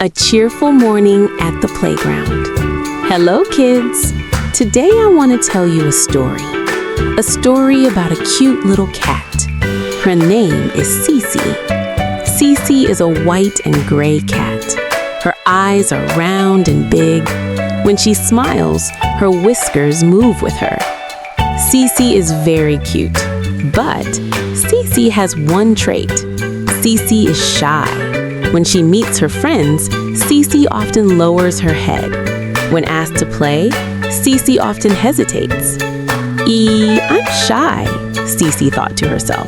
A cheerful morning at the playground. Hello, kids! Today I want to tell you a story. A story about a cute little cat. Her name is Cici. Cici is a white and gray cat. Her eyes are round and big. When she smiles, her whiskers move with her. Cici is very cute, but Cici has one trait. Cici is shy. When she meets her friends, Cici often lowers her head. When asked to play, Cici often hesitates. I'm shy, Cici thought to herself.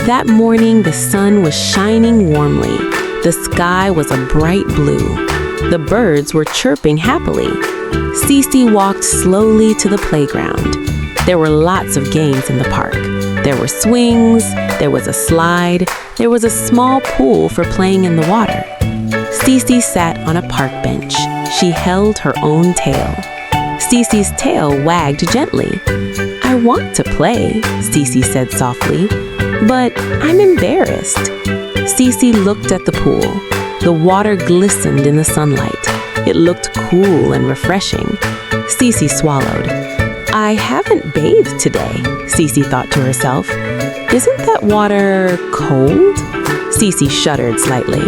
That morning, the sun was shining warmly. The sky was a bright blue. The birds were chirping happily. Cici walked slowly to the playground. There were lots of games in the park. There were swings, there was a slide, there was a small pool for playing in the water. Cici sat on a park bench. She held her own tail. Cici's tail wagged gently. I want to play, Cici said softly, but I'm embarrassed. Cici looked at the pool. The water glistened in the sunlight. It looked cool and refreshing. Cici swallowed. I haven't bathed today, Cici thought to herself. Isn't that water cold? Cici shuddered slightly.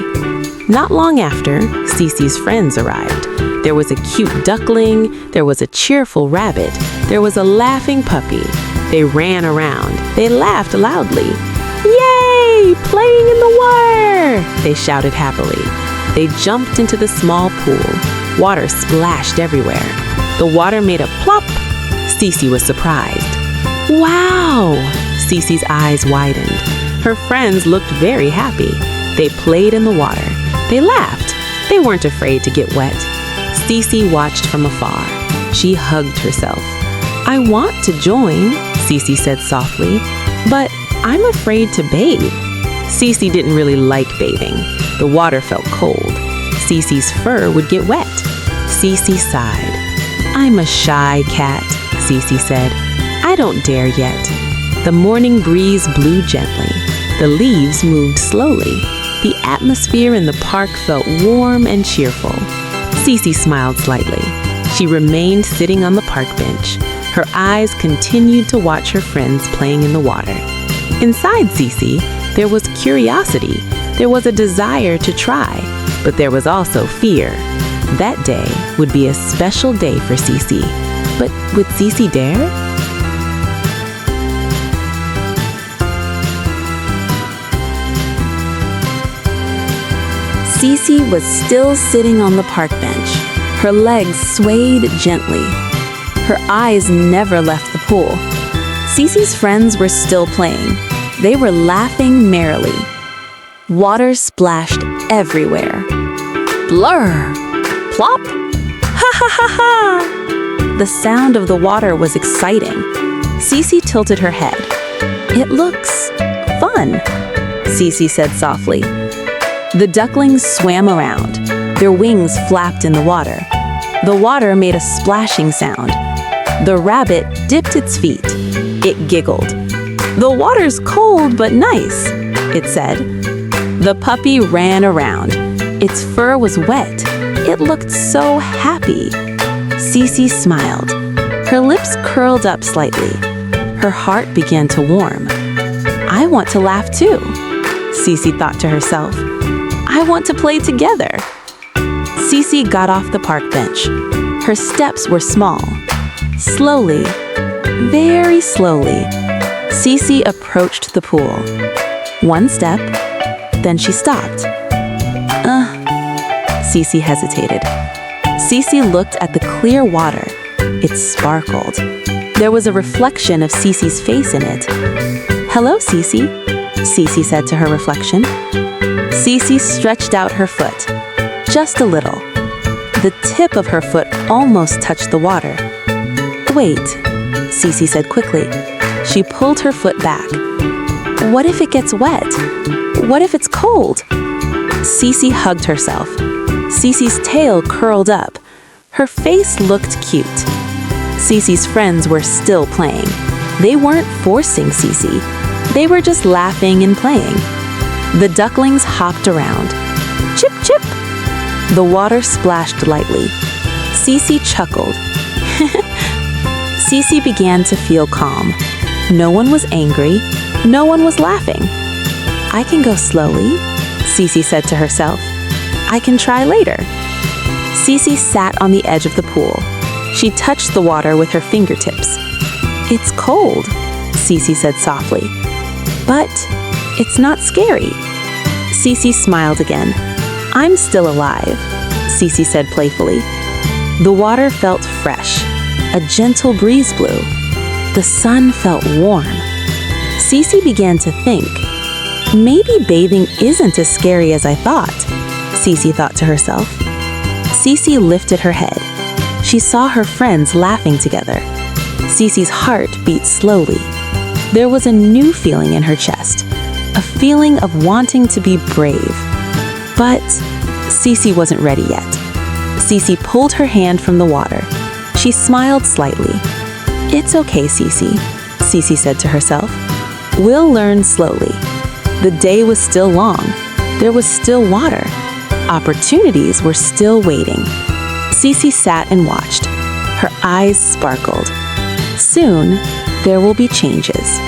Not long after, Cici's friends arrived. There was a cute duckling, there was a cheerful rabbit, there was a laughing puppy. They ran around. They laughed loudly. Yay! Playing in the water! They shouted happily. They jumped into the small pool. Water splashed everywhere. The water made a plop. Cici was surprised. Wow! Cici's eyes widened. Her friends looked very happy. They played in the water. They laughed. They weren't afraid to get wet. Cici watched from afar. She hugged herself. I want to join, Cici said softly, but I'm afraid to bathe. Cici didn't really like bathing. The water felt cold. Cici's fur would get wet. Cici sighed. I'm a shy cat, Cici said. I don't dare yet. The morning breeze blew gently. The leaves moved slowly. The atmosphere in the park felt warm and cheerful. Cici smiled slightly. She remained sitting on the park bench. Her eyes continued to watch her friends playing in the water. Inside Cici, there was curiosity. There was a desire to try, but there was also fear. That day would be a special day for Cici. But would Cici dare? Cici was still sitting on the park bench. Her legs swayed gently. Her eyes never left the pool. Cici's friends were still playing. They were laughing merrily. Water splashed everywhere. Blur! Plop! Ha ha ha ha! The sound of the water was exciting. Cici tilted her head. It looks fun, Cici said softly. The ducklings swam around. Their wings flapped in the water. The water made a splashing sound. The rabbit dipped its feet. It giggled. The water's cold but nice, it said. The puppy ran around. Its fur was wet. It looked so happy. Cici smiled. Her lips curled up slightly. Her heart began to warm. I want to laugh too, Cici thought to herself. I want to play together. Cici got off the park bench. Her steps were small. Slowly, very slowly, Cici approached the pool. One step, then she stopped. Cici hesitated. Cici looked at the clear water. It sparkled. There was a reflection of Cici's face in it. Hello, Cici, Cici said to her reflection. Cici stretched out her foot, just a little. The tip of her foot almost touched the water. Wait, Cici said quickly. She pulled her foot back. What if it gets wet? What if it's cold? Cici hugged herself. Cici's tail curled up. Her face looked cute. Cici's friends were still playing. They weren't forcing Cici. They were just laughing and playing. The ducklings hopped around. Chip, chip! The water splashed lightly. Cici chuckled. Cici began to feel calm. No one was angry. No one was laughing. I can go slowly, Cici said to herself. I can try later. Cici sat on the edge of the pool. She touched the water with her fingertips. It's cold, Cici said softly. But it's not scary. Cici smiled again. I'm still alive, Cici said playfully. The water felt fresh. A gentle breeze blew. The sun felt warm. Cici began to think, maybe bathing isn't as scary as I thought, Cici thought to herself. Cici lifted her head. She saw her friends laughing together. Cici's heart beat slowly. There was a new feeling in her chest, a feeling of wanting to be brave. But Cici wasn't ready yet. Cici pulled her hand from the water. She smiled slightly. It's okay, Cici, Cici said to herself. We'll learn slowly. The day was still long. There was still water. Opportunities were still waiting. Cici sat and watched. Her eyes sparkled. Soon, there will be changes.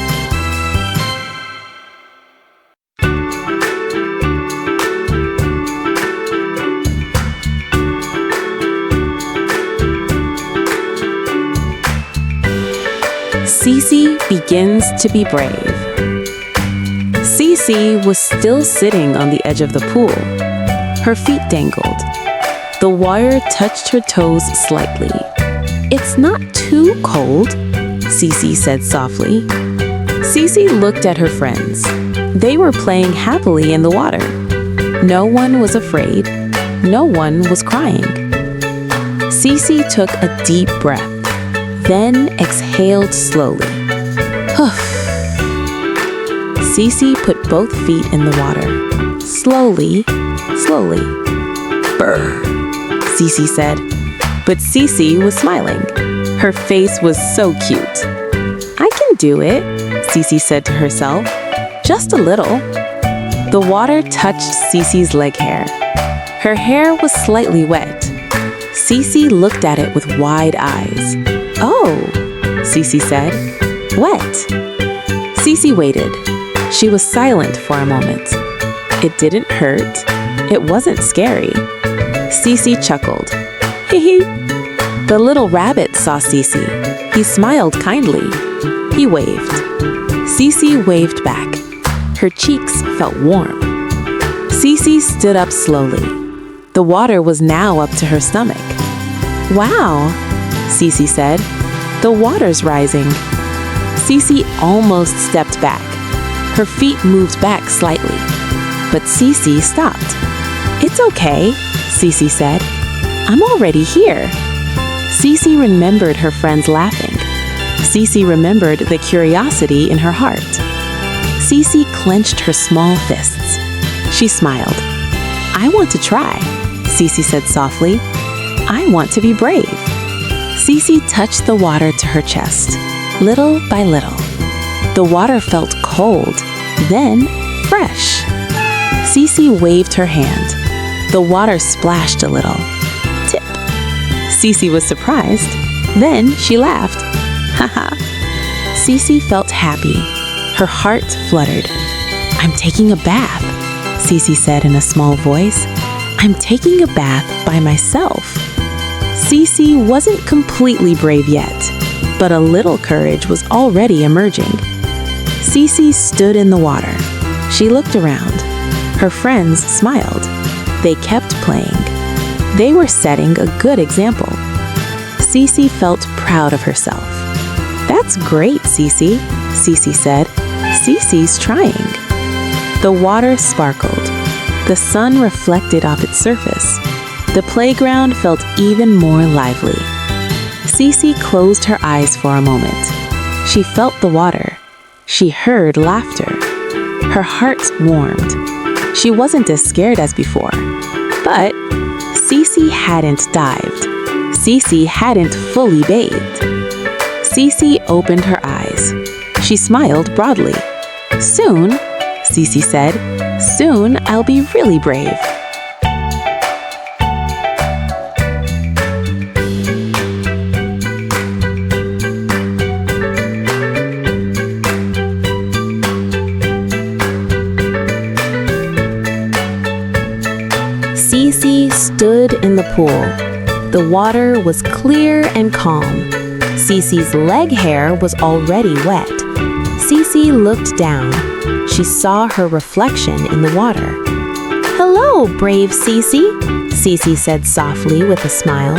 Cici begins to be brave. Cici was still sitting on the edge of the pool. Her feet dangled. The water touched her toes slightly. It's not too cold, Cici said softly. Cici looked at her friends. They were playing happily in the water. No one was afraid. No one was crying. Cici took a deep breath, then exhaled slowly. Huff. Cici put both feet in the water. Slowly, slowly. Brr, Cici said. But Cici was smiling. Her face was so cute. I can do it, Cici said to herself. Just a little. The water touched Cici's leg hair. Her hair was slightly wet. Cici looked at it with wide eyes. Oh, Cici said. Wet. Cici waited. She was silent for a moment. It didn't hurt. It wasn't scary. Cici chuckled. Hee. The little rabbit saw Cici. He smiled kindly. He waved. Cici waved back. Her cheeks felt warm. Cici stood up slowly. The water was now up to her stomach. Wow, Cici said. The water's rising. Cici almost stepped back. Her feet moved back slightly. But Cici stopped. It's okay, Cici said. I'm already here. Cici remembered her friends laughing. Cici remembered the curiosity in her heart. Cici clenched her small fists. She smiled. I want to try, Cici said softly. I want to be brave. Cici touched the water to her chest, little by little. The water felt cold, then fresh. Cici waved her hand. The water splashed a little. Tip. Cici was surprised. Then she laughed. Haha. Cici felt happy. Her heart fluttered. I'm taking a bath, Cici said in a small voice. I'm taking a bath by myself. Cici wasn't completely brave yet, but a little courage was already emerging. Cici stood in the water. She looked around. Her friends smiled. They kept playing. They were setting a good example. Cici felt proud of herself. That's great, Cici, Cici said. Cici's trying. The water sparkled. The sun reflected off its surface. The playground felt even more lively. Cici closed her eyes for a moment. She felt the water. She heard laughter. Her heart warmed. She wasn't as scared as before. But Cici hadn't dived. Cici hadn't fully bathed. Cici opened her eyes. She smiled broadly. Soon, Cici said, soon I'll be really brave. Cici stood in the pool. The water was clear and calm. Cici's leg hair was already wet. Cici looked down. She saw her reflection in the water. "Hello, brave Cici," Cici said softly with a smile.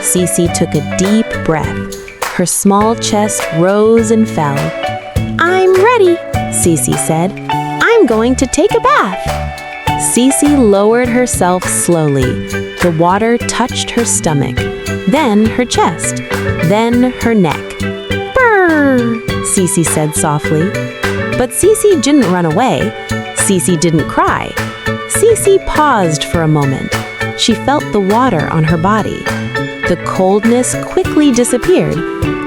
Cici took a deep breath. Her small chest rose and fell. "I'm ready," Cici said. "I'm going to take a bath." Cici lowered herself slowly. The water touched her stomach, then her chest, then her neck. "Brrr," Cici said softly. But Cici didn't run away. Cici didn't cry. Cici paused for a moment. She felt the water on her body. The coldness quickly disappeared.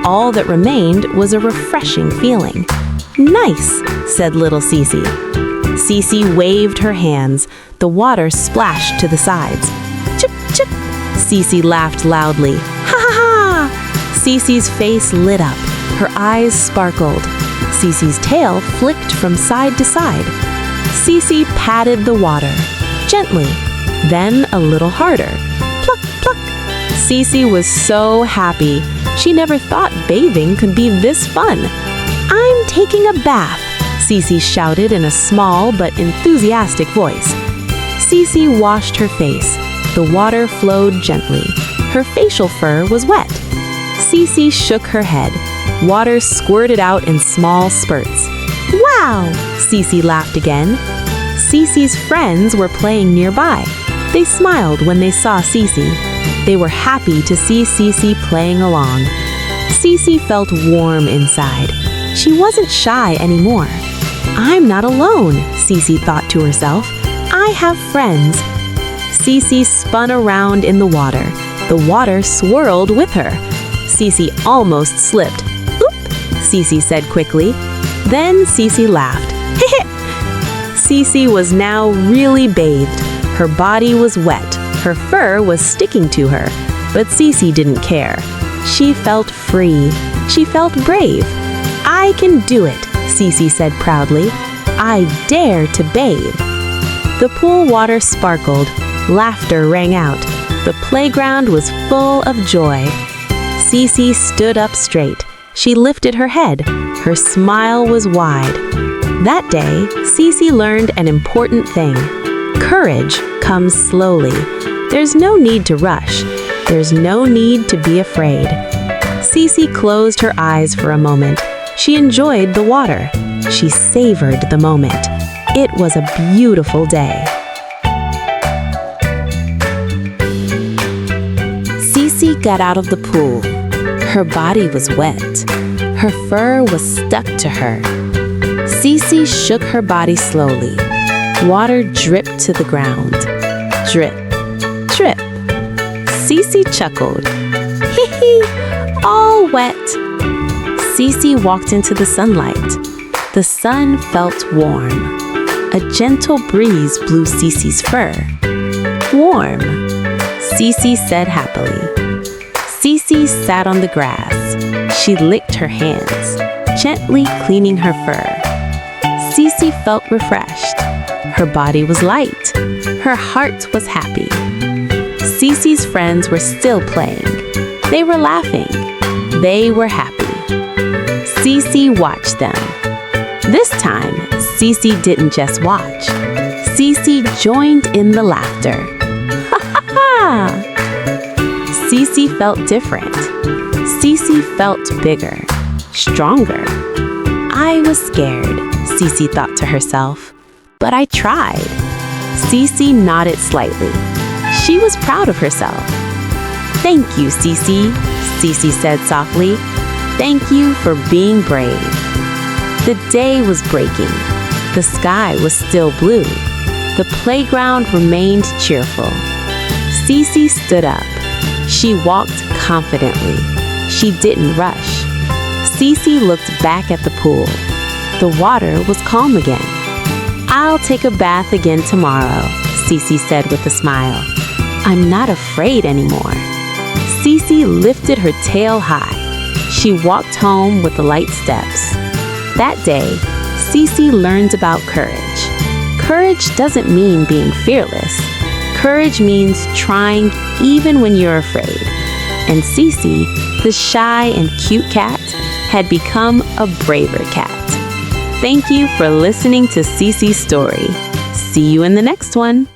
All that remained was a refreshing feeling. "Nice," said little Cici. Cici waved her hands. The water splashed to the sides. "Chip, chip," Cici laughed loudly. "Ha ha ha!" Cici's face lit up. Her eyes sparkled. Cici's tail flicked from side to side. Cici patted the water, gently, then a little harder. Pluck, pluck. Cici was so happy. She never thought bathing could be this fun. "I'm taking a bath," Cici shouted in a small but enthusiastic voice. Cici washed her face. The water flowed gently. Her facial fur was wet. Cici shook her head. Water squirted out in small spurts. "Wow!" Cici laughed again. Cici's friends were playing nearby. They smiled when they saw Cici. They were happy to see Cici playing along. Cici felt warm inside. She wasn't shy anymore. "I'm not alone," Cici thought to herself. "I have friends." Cici spun around in the water. The water swirled with her. Cici almost slipped. "Oop," Cici said quickly. Then Cici laughed. "Heh." Cici was now really bathed. Her body was wet. Her fur was sticking to her. But Cici didn't care. She felt free. She felt brave. "I can do it," Cici said proudly. "I dare to bathe." The pool water sparkled. Laughter rang out. The playground was full of joy. Cici stood up straight. She lifted her head. Her smile was wide. That day, Cici learned an important thing. Courage comes slowly. There's no need to rush. There's no need to be afraid. Cici closed her eyes for a moment. She enjoyed the water. She savored the moment. It was a beautiful day. Cici got out of the pool. Her body was wet. Her fur was stuck to her. Cici shook her body slowly. Water dripped to the ground. Drip, drip. Cici chuckled. "Hee hee, all wet." Cici walked into the sunlight. The sun felt warm. A gentle breeze blew Cici's fur. "Warm," Cici said happily. Cici sat on the grass. She licked her hands, gently cleaning her fur. Cici felt refreshed. Her body was light. Her heart was happy. Cici's friends were still playing. They were laughing. They were happy. Cici watched them. This time, Cici didn't just watch. Cici joined in the laughter. Ha ha ha! Cici felt different. Cici felt bigger, stronger. "I was scared," Cici thought to herself, "but I tried." Cici nodded slightly. She was proud of herself. "Thank you, Cici," Cici said softly. "Thank you for being brave." The day was breaking. The sky was still blue. The playground remained cheerful. Cici stood up. She walked confidently. She didn't rush. Cici looked back at the pool. The water was calm again. "I'll take a bath again tomorrow," Cici said with a smile. "I'm not afraid anymore." Cici lifted her tail high. She walked home with the light steps. That day, Cici learned about courage. Courage doesn't mean being fearless. Courage means trying even when you're afraid. And Cici, the shy and cute cat, had become a braver cat. Thank you for listening to Cici's story. See you in the next one.